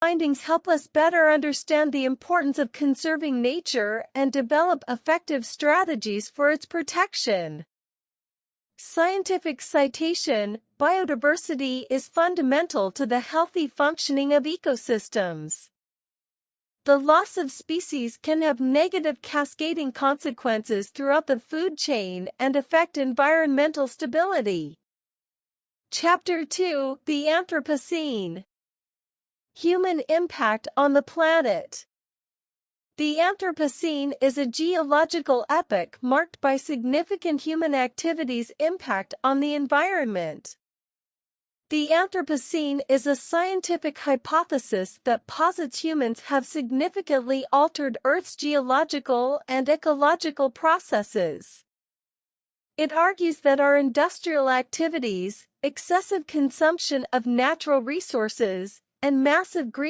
findings help us better understand the importance of conserving nature and develop effective strategies for its protection. Scientific citation: biodiversity is fundamental to the healthy functioning of ecosystems. The loss of species can have negative cascading consequences throughout the food chain and affect environmental stability. Chapter 2: The Anthropocene. Human impact on the planet. The Anthropocene is a geological epoch marked by significant human activities' impact on the environment. The Anthropocene is a scientific hypothesis that posits humans have significantly altered Earth's geological and ecological processes. It argues that our industrial activities, excessive consumption of natural resources, and massive greenhouse